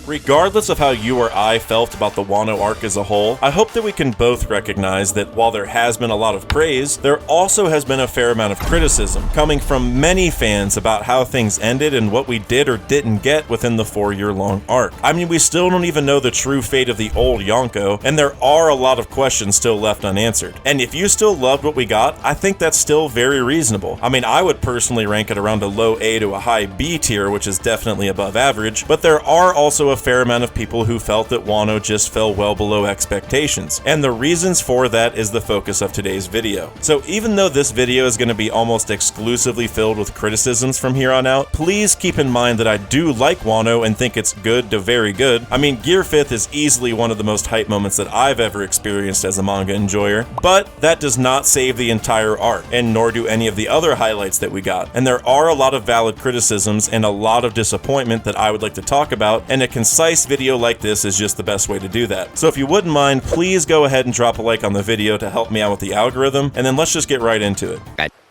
Regardless of how you or I felt about the Wano arc as a whole, I hope that we can both recognize that while there has been a lot of praise, there also has been a fair amount of criticism, coming from many fans about how things ended and what we did or didn't get within the 4-year-long arc. I mean, we still don't even know the true fate of the old Yonko, and there are a lot of questions still left unanswered. And if you still loved what we got, I think that's still very reasonable. I mean, I would personally rank it around a low A to a high B tier, which is definitely above average, but there are also a fair amount of people who felt that Wano just fell well below expectations, and the reasons for that is the focus of today's video. So even though this video is going to be almost exclusively filled with criticisms from here on out, please keep in mind that I do like Wano and think it's good to very good. I mean, Gear 5th is easily one of the most hype moments that I've ever experienced as a manga enjoyer, but that does not save the entire arc, and nor do any of the other highlights that we got. And there are a lot of valid criticisms and a lot of disappointment that I would like to talk about, and a concise video like this is just the best way to do that. So if you wouldn't mind, please go ahead and drop a like on the video to help me out with the algorithm, and then let's just get right into it.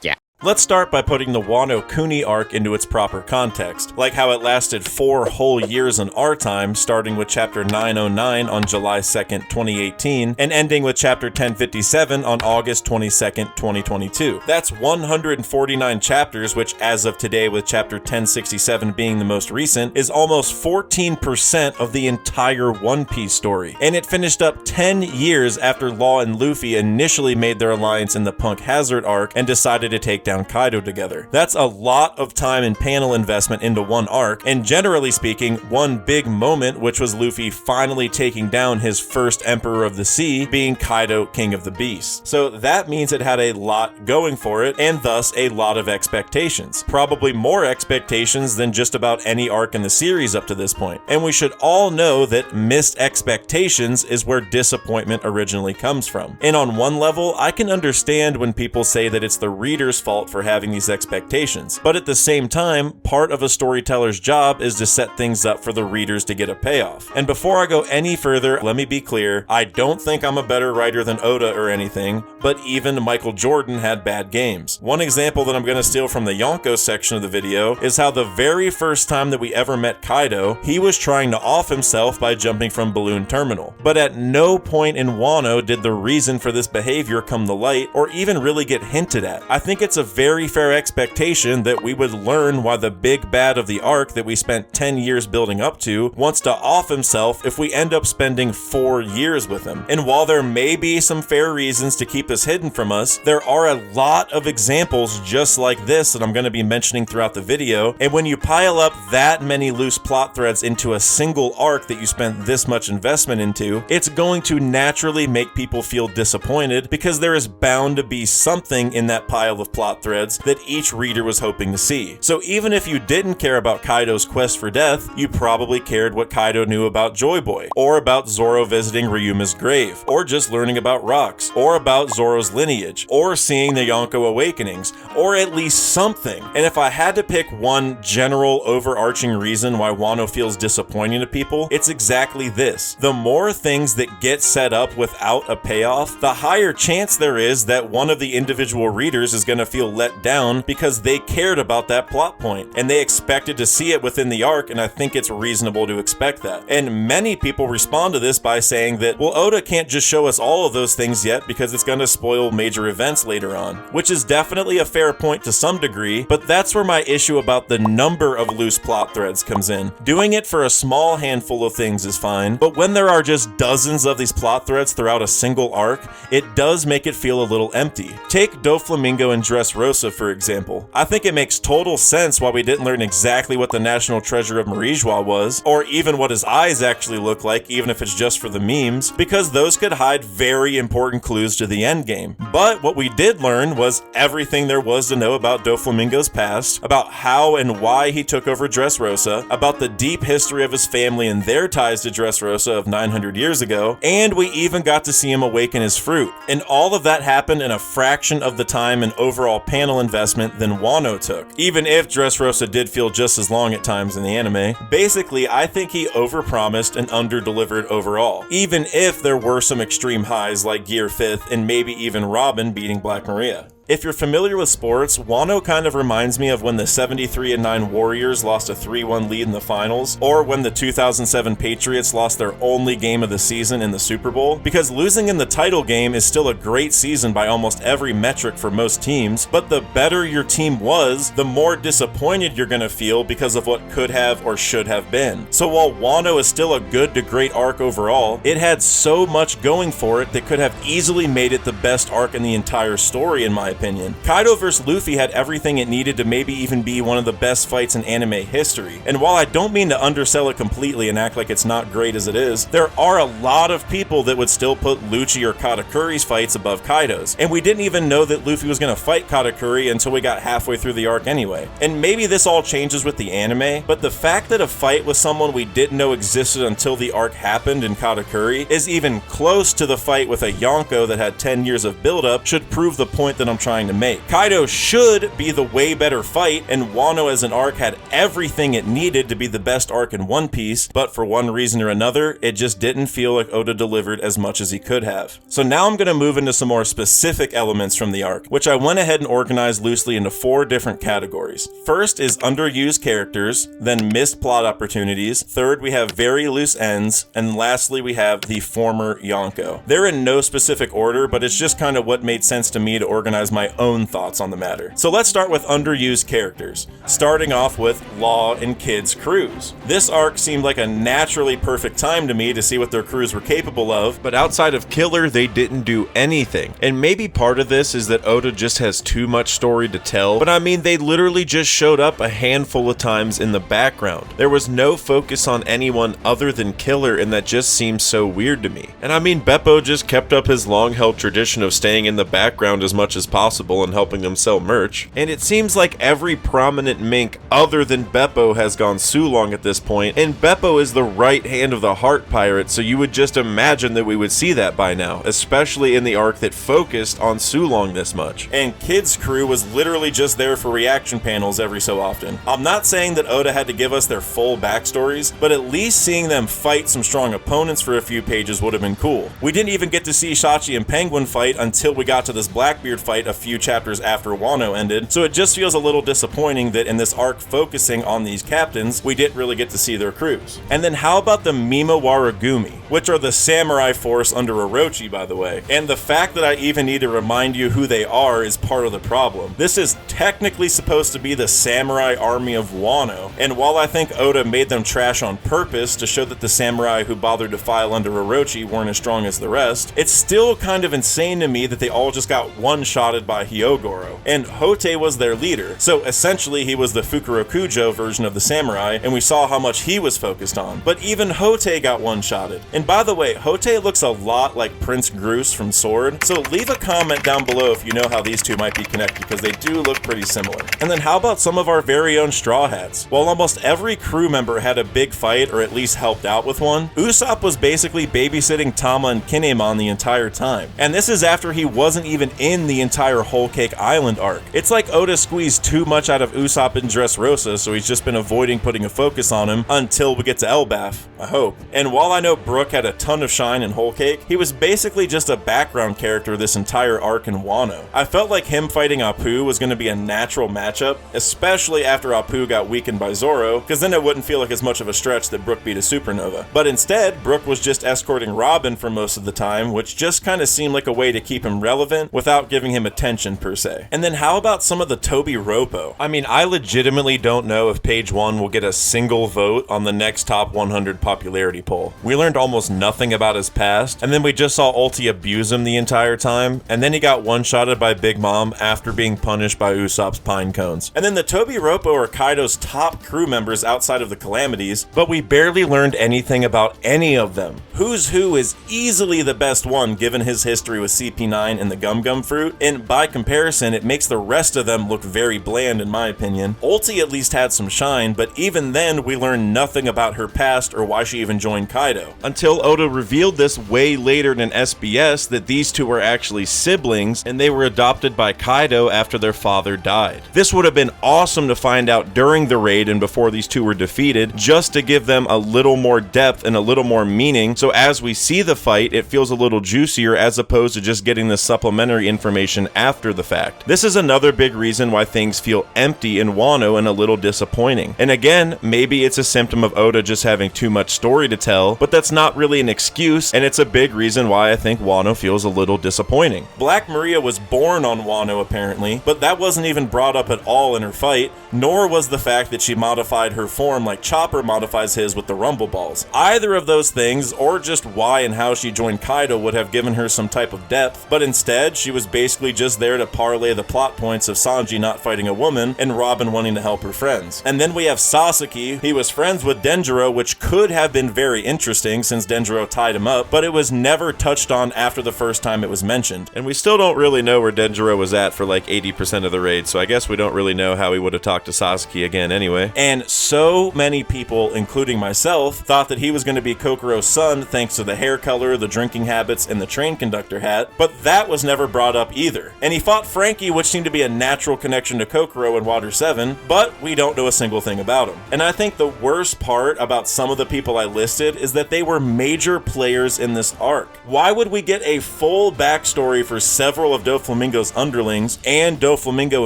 Yeah. Let's start by putting the Wano Kuni arc into its proper context, like how it lasted 4 whole years in our time, starting with chapter 909 on July 2nd, 2018, and ending with chapter 1057 on August 22nd, 2022. That's 149 chapters, which as of today with chapter 1067 being the most recent, is almost 14% of the entire One Piece story. And it finished up 10 years after Law and Luffy initially made their alliance in the Punk Hazard arc and decided to take down Kaido together. That's a lot of time and panel investment into one arc, and generally speaking, one big moment, which was Luffy finally taking down his first Emperor of the Sea, being Kaido, King of the Beasts. So that means it had a lot going for it, and thus a lot of expectations. Probably more expectations than just about any arc in the series up to this point. And we should all know that missed expectations is where disappointment originally comes from. And on one level, I can understand when people say that it's the reader's fault for having these expectations. But at the same time, part of a storyteller's job is to set things up for the readers to get a payoff. And before I go any further, let me be clear, I don't think I'm a better writer than Oda or anything, but even Michael Jordan had bad games. One example that I'm going to steal from the Yonko section of the video is how the very first time that we ever met Kaido, he was trying to off himself by jumping from Balloon Terminal. But at no point in Wano did the reason for this behavior come to light or even really get hinted at. I think it's a very fair expectation that we would learn why the big bad of the arc that we spent 10 years building up to wants to off himself if we end up spending 4 years with him. And while there may be some fair reasons to keep this hidden from us, there are a lot of examples just like this that I'm going to be mentioning throughout the video, and when you pile up that many loose plot threads into a single arc that you spent this much investment into, it's going to naturally make people feel disappointed because there is bound to be something in that pile of plot threads that each reader was hoping to see. So even if you didn't care about Kaido's quest for death, you probably cared what Kaido knew about Joy Boy, or about Zoro visiting Ryuma's grave, or just learning about rocks, or about Zoro's lineage, or seeing the Yonko awakenings, or at least something. And if I had to pick one general overarching reason why Wano feels disappointing to people, it's exactly this. The more things that get set up without a payoff, the higher chance there is that one of the individual readers is going to feel let down because they cared about that plot point and they expected to see it within the arc, and I think it's reasonable to expect that. And many people respond to this by saying that, well, Oda can't just show us all of those things yet because it's going to spoil major events later on, which is definitely a fair point to some degree, but that's where my issue about the number of loose plot threads comes in. Doing it for a small handful of things is fine, but when there are just dozens of these plot threads throughout a single arc, it does make it feel a little empty. Take Doflamingo and Dressrosa, for example. I think it makes total sense why we didn't learn exactly what the national treasure of Marijois was, or even what his eyes actually look like, even if it's just for the memes, because those could hide very important clues to the endgame. But what we did learn was everything there was to know about Doflamingo's past, about how and why he took over Dressrosa, about the deep history of his family and their ties to Dressrosa of 900 years ago, and we even got to see him awaken his fruit. And all of that happened in a fraction of the time and overall panel investment than Wano took, even if Dressrosa did feel just as long at times in the anime. Basically, I think he overpromised and underdelivered overall, even if there were some extreme highs like Gear 5th and maybe even Robin beating Black Maria. If you're familiar with sports, Wano kind of reminds me of when the 73-9 Warriors lost a 3-1 lead in the finals, or when the 2007 Patriots lost their only game of the season in the Super Bowl, because losing in the title game is still a great season by almost every metric for most teams, but the better your team was, the more disappointed you're gonna feel because of what could have or should have been. So while Wano is still a good to great arc overall, it had so much going for it that could have easily made it the best arc in the entire story, in my opinion. Kaido vs. Luffy had everything it needed to maybe even be one of the best fights in anime history, and while I don't mean to undersell it completely and act like it's not great as it is, there are a lot of people that would still put Lucci or Katakuri's fights above Kaido's, and we didn't even know that Luffy was going to fight Katakuri until we got halfway through the arc anyway. And maybe this all changes with the anime, but the fact that a fight with someone we didn't know existed until the arc happened in Katakuri is even close to the fight with a Yonko that had 10 years of build-up should prove the point that I'm trying to make. Kaido should be the way better fight, and Wano as an arc had everything it needed to be the best arc in One Piece, but for one reason or another, it just didn't feel like Oda delivered as much as he could have. So now I'm going to move into some more specific elements from the arc, which I went ahead and organized loosely into 4 different categories. First is underused characters, then missed plot opportunities, third we have very loose ends, and lastly we have the former Yonko. They're in no specific order, but it's just kind of what made sense to me to organize my own thoughts on the matter. So let's start with underused characters, starting off with Law and Kid's crews. This arc seemed like a naturally perfect time to me to see what their crews were capable of, but outside of Killer, they didn't do anything. And maybe part of this is that Oda just has too much story to tell, but I mean, they literally just showed up a handful of times in the background. There was no focus on anyone other than Killer, and that just seems so weird to me. And I mean, Beppo just kept up his long-held tradition of staying in the background as much as possible and helping them sell merch, and it seems like every prominent mink other than Beppo has gone Sulong at this point, and Beppo is the right hand of the Heart Pirate, so you would just imagine that we would see that by now, especially in the arc that focused on Sulong this much. And Kid's crew was literally just there for reaction panels every so often. I'm not saying that Oda had to give us their full backstories, but at least seeing them fight some strong opponents for a few pages would have been cool. We didn't even get to see Shachi and Penguin fight until we got to this Blackbeard fight a few chapters after Wano ended, so it just feels a little disappointing that in this arc focusing on these captains, we didn't really get to see their crews. And then how about the Mima Waragumi, which are the samurai force under Orochi, by the way. And the fact that I even need to remind you who they are is part of the problem. This is technically supposed to be the samurai army of Wano, and while I think Oda made them trash on purpose to show that the samurai who bothered to file under Orochi weren't as strong as the rest, it's still kind of insane to me that they all just got one-shotted by Hyogoro. And Hote was their leader, so essentially he was the Fukurokujo version of the samurai, and we saw how much he was focused on. But even Hote got one-shotted. And by the way, Hote looks a lot like Prince Groose from Sword, so leave a comment down below if you know how these two might be connected, because they do look pretty similar. And then how about some of our very own Straw Hats? While almost every crew member had a big fight or at least helped out with one, Usopp was basically babysitting Tama and Kinemon the entire time. And this is after he wasn't even in the entire Whole Cake Island arc. It's like Oda squeezed too much out of Usopp in Dressrosa, so he's just been avoiding putting a focus on him until we get to Elbaf, I hope. And while I know Brook had a ton of shine in Whole Cake, he was basically just a background character this entire arc in Wano. I felt like him fighting Appu was going to be a natural matchup, especially after Appu got weakened by Zoro, because then it wouldn't feel like as much of a stretch that Brook beat a supernova. But instead, Brook was just escorting Robin for most of the time, which just kind of seemed like a way to keep him relevant without giving him attention per se. And then how about some of the Toby Roppo? I mean, I legitimately don't know if page 1 will get a single vote on the next top 100 popularity poll. We learned almost nothing about his past, and then we just saw Ulti abuse him the entire time, and then he got one-shotted by Big Mom after being punished by Usopp's pine cones. And then the Toby Roppo are Kaido's top crew members outside of the Calamities, but we barely learned anything about any of them. Who's Who is easily the best one given his history with CP9 and the Gum Gum Fruit, and by comparison, it makes the rest of them look very bland in my opinion. Ulti at least had some shine, but even then we learned nothing about her past or why she even joined Kaido. Until Oda revealed this way later in SBS that these two were actually siblings, and they were adopted by Kaido after their father brother died. This would have been awesome to find out during the raid and before these two were defeated, just to give them a little more depth and a little more meaning, so as we see the fight, it feels a little juicier as opposed to just getting the supplementary information after the fact. This is another big reason why things feel empty in Wano and a little disappointing. And again, maybe it's a symptom of Oda just having too much story to tell, but that's not really an excuse, and it's a big reason why I think Wano feels a little disappointing. Black Maria was born on Wano apparently, but that wasn't even brought up at all in her fight, nor was the fact that she modified her form like Chopper modifies his with the Rumble Balls. Either of those things, or just why and how she joined Kaido, would have given her some type of depth, but instead she was basically just there to parlay the plot points of Sanji not fighting a woman and Robin wanting to help her friends. And then we have Sasaki. He was friends with Denjiro, which could have been very interesting since Denjiro tied him up, but it was never touched on after the first time it was mentioned. And we still don't really know where Denjiro was at for like 80% of the raid, so I guess we don't really know how he would have talked to Sasaki again anyway. And so many people, including myself, thought that he was going to be Kokoro's son thanks to the hair color, the drinking habits, and the train conductor hat, but that was never brought up either. And he fought Frankie, which seemed to be a natural connection to Kokoro in Water 7, but we don't know a single thing about him. And I think the worst part about some of the people I listed is that they were major players in this arc. Why would we get a full backstory for several of Doflamingo's underlings and Doflamingo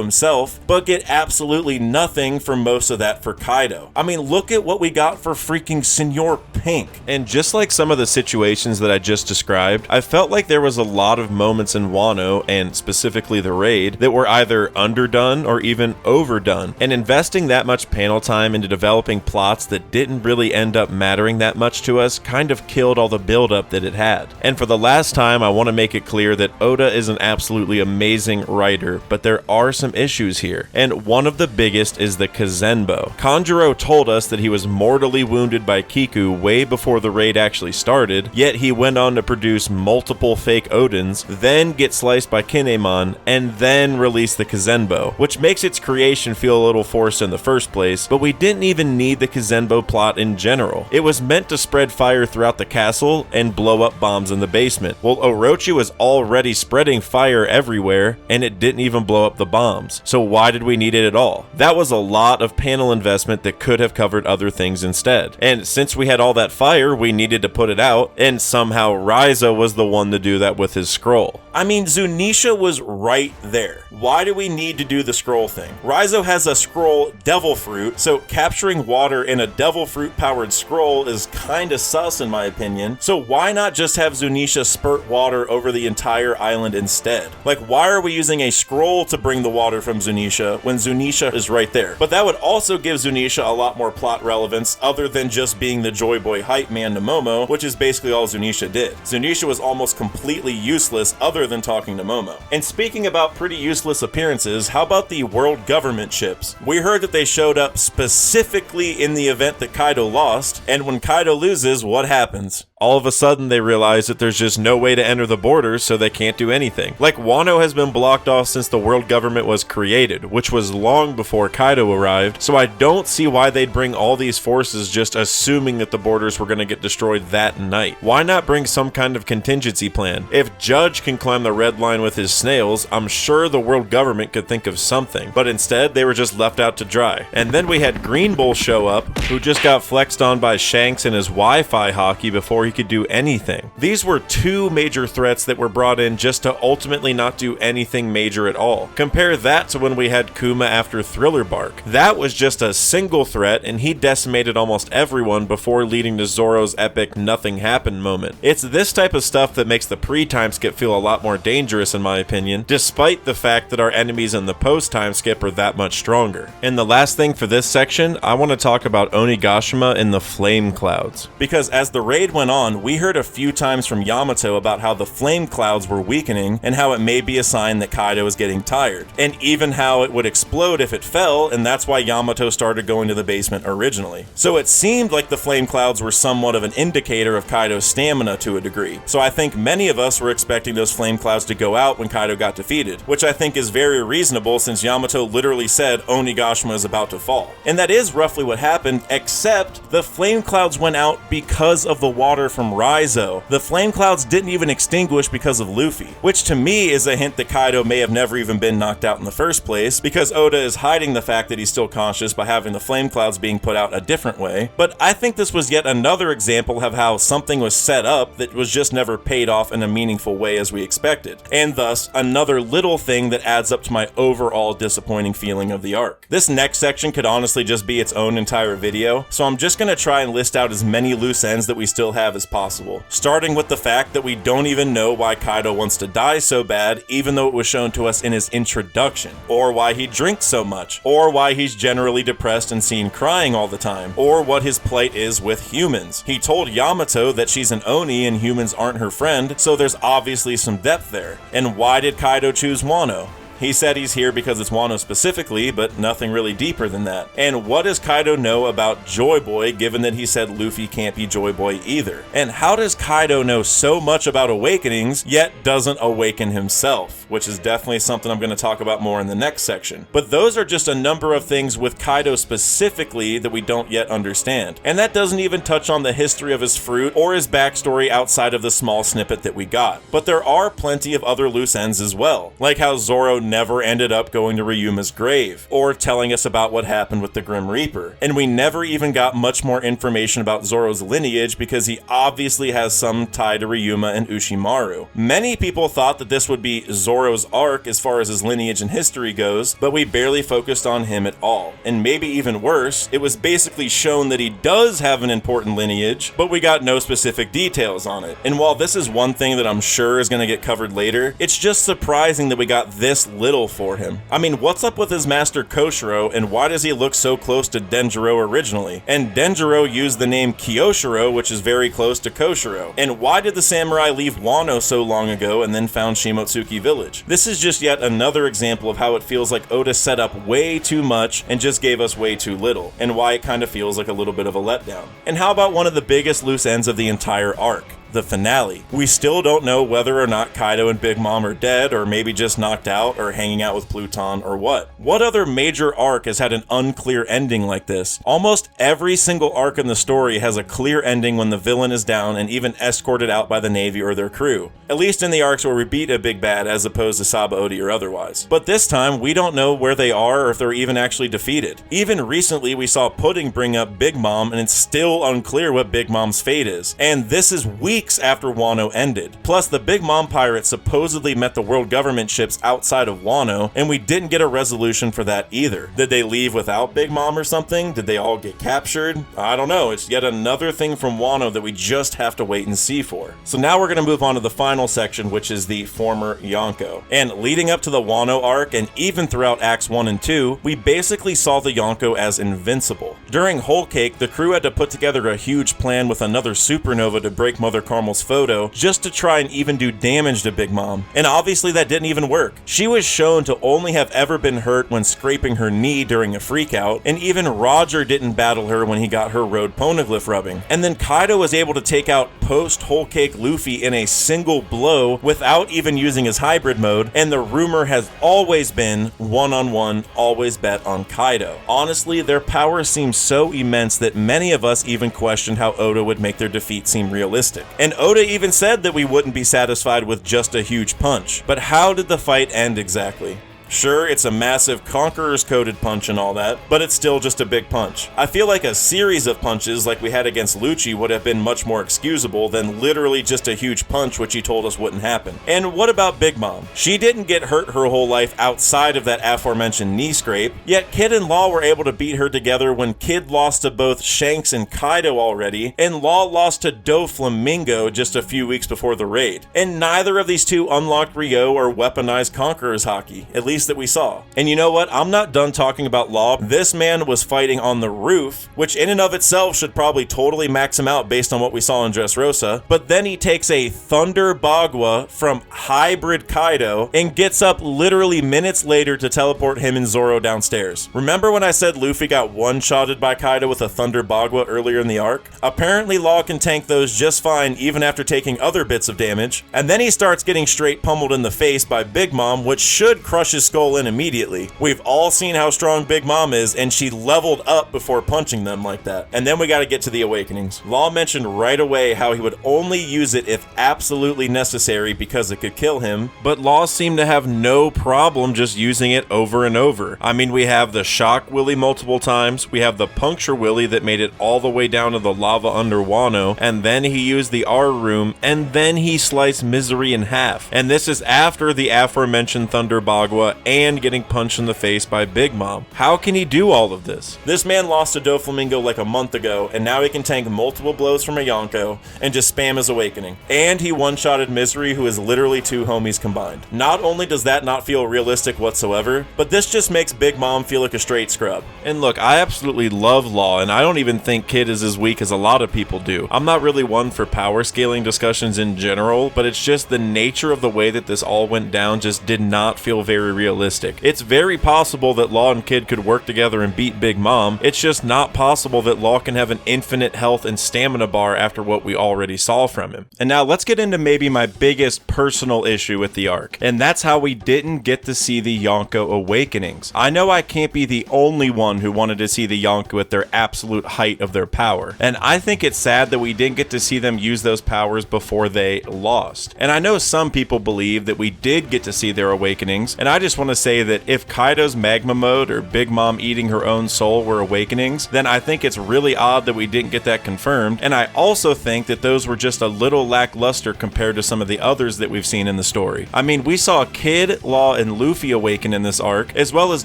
himself, but get absolutely nothing for most of that for Kaido? I mean, look at what we got for freaking Senor Pink. And just like some of the situations that I just described, I felt like there was a lot of moments in Wano, and specifically the raid, that were either underdone or even overdone. And investing that much panel time into developing plots that didn't really end up mattering that much to us kind of killed all the buildup that it had. And for the last time, I want to make it clear that Oda is an absolutely amazing writer, but there are some issues here. And one of the biggest is the Kazenbo. Kanjuro told us that he was mortally wounded by Kiku way before the raid actually started, yet he went on to produce multiple fake Odins, then get sliced by Kinemon, and then release the Kazenbo, which makes its creation feel a little forced in the first place, but we didn't even need the Kazenbo plot in general. It was meant to spread fire throughout the castle and blow up bombs in the basement. Well, Orochi was already spreading fire everywhere, and it didn't even blow up the bombs. So why did we need it at all? That was a lot of panel investment that could have covered other things instead. And since we had all that fire, we needed to put it out, and somehow Raizo was the one to do that with his scroll. I mean, Zunisha was right there. Why do we need to do the scroll thing? Raizo has a scroll Devil Fruit, so capturing water in a Devil Fruit powered scroll is kinda sus in my opinion, so why not just have Zunisha spurt water over the entire island instead? Like, why are we using a scroll to bring the water from Zunisha when Zunisha is right there? But that would also give Zunisha a lot more plot relevance other than just being the Joy Boy hype man to Momo, which is basically all Zunisha did. Zunisha was almost completely useless other than talking to Momo. And speaking about pretty useless appearances, how about the world government ships? We heard that they showed up specifically in the event that Kaido lost, and when Kaido loses, what happens? All of a sudden they realize that there's just no way to enter the borders, so they can't do anything. Like, Wano has been blocked off since the world government was created, which was long before Kaido arrived, so I don't see why they'd bring all these forces just assuming that the borders were going to get destroyed that night. Why not bring some kind of contingency plan? If Judge can climb the red line with his snails, I'm sure the world government could think of something, but instead they were just left out to dry. And then we had Green Bull show up, who just got flexed on by Shanks and his Wi-Fi hockey before he could do anything. These were two major threats that were brought in just to ultimately not do anything major at all. Compare that to when we had Kuma after Thriller Bark. That was just a single threat and he decimated almost everyone before leading to Zoro's epic nothing happened moment. It's this type of stuff that makes the pre-time skip feel a lot more dangerous in my opinion, despite the fact that our enemies in the post-time skip are that much stronger. And the last thing for this section, I want to talk about Onigashima and the flame clouds. Because as the raid went on, we heard a few times from Yamato about how the flame clouds were weakening and how it may be a sign that Kaido is getting tired, and even how it would explode if it fell, and that's why Yamato started going to the basement originally. So it seemed like the flame clouds were somewhat of an indicator of Kaido's stamina to a degree. So I think many of us were expecting those flame clouds to go out when Kaido got defeated, which I think is very reasonable since Yamato literally said Onigashima is about to fall. And that is roughly what happened, except the flame clouds went out because of the water from Raizo. The flame clouds didn't even extinguish because of Luffy, which to me is a hint that Kaido may have never even been knocked out in the first place, because Oda is hiding the fact that he's still conscious by having the flame clouds being put out a different way. But I think this was yet another example of how something was set up that was just never paid off in a meaningful way as we expected, and thus another little thing that adds up to my overall disappointing feeling of the arc. This next section could honestly just be its own entire video, so I'm just gonna try and list out as many loose ends that we still have as possible, starting with the fact that we don't even know why Kaido wants to die so bad, even though it was shown to us in his introduction, or why he drinks so much, or why he's generally depressed and seen crying all the time, or what his plight is with humans. He told Yamato that she's an Oni and humans aren't her friend, so there's obviously some depth there. And why did Kaido choose Wano? He said he's here because it's Wano specifically, but nothing really deeper than that. And what does Kaido know about Joy Boy, given that he said Luffy can't be Joy Boy either? And how does Kaido know so much about awakenings, yet doesn't awaken himself? Which is definitely something I'm going to talk about more in the next section. But those are just a number of things with Kaido specifically that we don't yet understand. And that doesn't even touch on the history of his fruit or his backstory outside of the small snippet that we got. But there are plenty of other loose ends as well, like how Zoro never ended up going to Ryuma's grave, or telling us about what happened with the Grim Reaper. And we never even got much more information about Zoro's lineage because he obviously has some tie to Ryuma and Ushimaru. Many people thought that this would be Zoro's arc as far as his lineage and history goes, but we barely focused on him at all. And maybe even worse, it was basically shown that he does have an important lineage, but we got no specific details on it. And while this is one thing that I'm sure is going to get covered later, it's just surprising that we got this little for him. I mean, what's up with his master Koshiro, and why does he look so close to Denjiro originally? And Denjiro used the name Kyoshiro, which is very close to Koshiro. And why did the samurai leave Wano so long ago and then found Shimotsuki village? This is just yet another example of how it feels like Oda set up way too much and just gave us way too little, and why it kind of feels like a little bit of a letdown. And how about one of the biggest loose ends of the entire arc? The finale. We still don't know whether or not Kaido and Big Mom are dead, or maybe just knocked out, or hanging out with Pluton, or what. What other major arc has had an unclear ending like this? Almost every single arc in the story has a clear ending when the villain is down and even escorted out by the Navy or their crew. At least in the arcs where we beat a big bad as opposed to Sabaody or otherwise. But this time, we don't know where they are or if they're even actually defeated. Even recently, we saw Pudding bring up Big Mom, and it's still unclear what Big Mom's fate is. And this is weeks after Wano ended. Plus, the Big Mom pirates supposedly met the world government ships outside of Wano, and we didn't get a resolution for that either. Did they leave without Big Mom or something? Did they all get captured? I don't know. It's yet another thing from Wano that we just have to wait and see for. So now we're going to move on to the final section, which is the former Yonko. And leading up to the Wano arc, and even throughout Acts 1 and 2, we basically saw the Yonko as invincible. During Whole Cake, the crew had to put together a huge plan with another supernova to break Mother Carmel's photo just to try and even do damage to Big Mom. And obviously that didn't even work. She was shown to only have ever been hurt when scraping her knee during a freakout, and even Roger didn't battle her when he got her road poneglyph rubbing. And then Kaido was able to take out post-Whole Cake Luffy in a single blow without even using his hybrid mode, and the rumor has always been one-on-one, always bet on Kaido. Honestly, their power seems so immense that many of us even questioned how Oda would make their defeat seem realistic. And Oda even said that we wouldn't be satisfied with just a huge punch. But how did the fight end exactly? Sure, it's a massive Conqueror's coded punch and all that, but it's still just a big punch. I feel like a series of punches like we had against Lucci would have been much more excusable than literally just a huge punch, which he told us wouldn't happen. And what about Big Mom? She didn't get hurt her whole life outside of that aforementioned knee scrape, yet Kid and Law were able to beat her together when Kid lost to both Shanks and Kaido already, and Law lost to Doflamingo just a few weeks before the raid. And neither of these two unlocked Ryo or weaponized Conqueror's haki, at least that we saw. And you know what? I'm not done talking about Law. This man was fighting on the roof, which in and of itself should probably totally max him out based on what we saw in Dressrosa, but then he takes a Thunder Bagua from Hybrid Kaido and gets up literally minutes later to teleport him and Zoro downstairs. Remember when I said Luffy got one-shotted by Kaido with a Thunder Bagua earlier in the arc? Apparently Law can tank those just fine even after taking other bits of damage, and then he starts getting straight pummeled in the face by Big Mom, which should crush his skull in immediately. We've all seen how strong Big Mom is, and she leveled up before punching them like that. And then we gotta get to the awakenings. Law mentioned right away how he would only use it if absolutely necessary because it could kill him, but Law seemed to have no problem just using it over and over. I mean, we have the shock willy multiple times, we have the puncture willy that made it all the way down to the lava under Wano, and then he used the R room, and then he sliced Misery in half. And this is after the aforementioned Thunder Bagua and getting punched in the face by Big Mom. How can he do all of this? This man lost to Doflamingo like a month ago, and now he can tank multiple blows from a Yonko and just spam his awakening. And he one-shotted Misery, who is literally two homies combined. Not only does that not feel realistic whatsoever, but this just makes Big Mom feel like a straight scrub. And look, I absolutely love Law, and I don't even think Kid is as weak as a lot of people do. I'm not really one for power scaling discussions in general, but it's just the nature of the way that this all went down just did not feel very realistic. It's very possible that Law and Kid could work together and beat Big Mom. It's just not possible that Law can have an infinite health and stamina bar after what we already saw from him. And now let's get into maybe my biggest personal issue with the arc, and that's how we didn't get to see the Yonko awakenings. I know I can't be the only one who wanted to see the Yonko at their absolute height of their power, and I think it's sad that we didn't get to see them use those powers before they lost. And I know some people believe that we did get to see their awakenings, and I just want to say that if Kaido's magma mode or Big Mom eating her own soul were awakenings, then I think it's really odd that we didn't get that confirmed, and I also think that those were just a little lackluster compared to some of the others that we've seen in the story. I mean, we saw Kid, Law, and Luffy awaken in this arc, as well as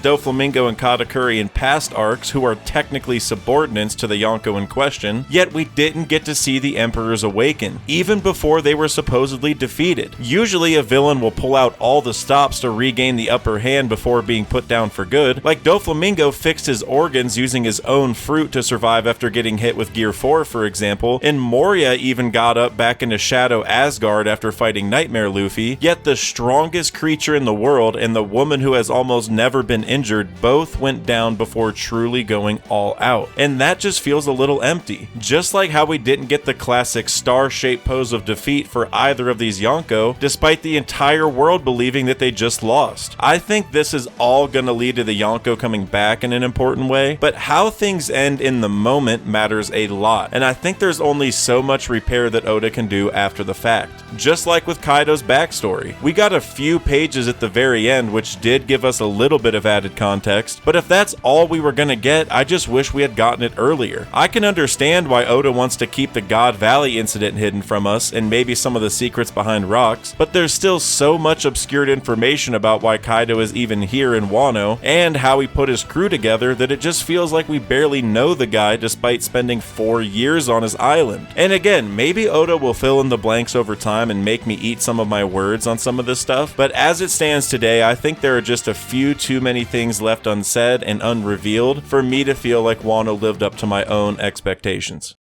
Doflamingo and Katakuri in past arcs, who are technically subordinates to the Yonko in question, yet we didn't get to see the Emperors awaken, even before they were supposedly defeated. Usually a villain will pull out all the stops to regain the upper hand before being put down for good, like Doflamingo fixed his organs using his own fruit to survive after getting hit with Gear 4, for example, and Moria even got up back into Shadow Asgard after fighting Nightmare Luffy, yet the strongest creature in the world and the woman who has almost never been injured both went down before truly going all out. And that just feels a little empty. Just like how we didn't get the classic star-shaped pose of defeat for either of these Yonko, despite the entire world believing that they just lost. I think this is all gonna lead to the Yonko coming back in an important way, but how things end in the moment matters a lot, and I think there's only so much repair that Oda can do after the fact. Just like with Kaido's backstory, we got a few pages at the very end which did give us a little bit of added context, but if that's all we were gonna get, I just wish we had gotten it earlier. I can understand why Oda wants to keep the God Valley incident hidden from us and maybe some of the secrets behind rocks, but there's still so much obscured information about why Kaido is even here in Wano and how he put his crew together that it just feels like we barely know the guy despite spending 4 years on his island. And again, maybe Oda will fill in the blanks over time and make me eat some of my words on some of this stuff, but as it stands today, I think there are just a few too many things left unsaid and unrevealed for me to feel like Wano lived up to my own expectations.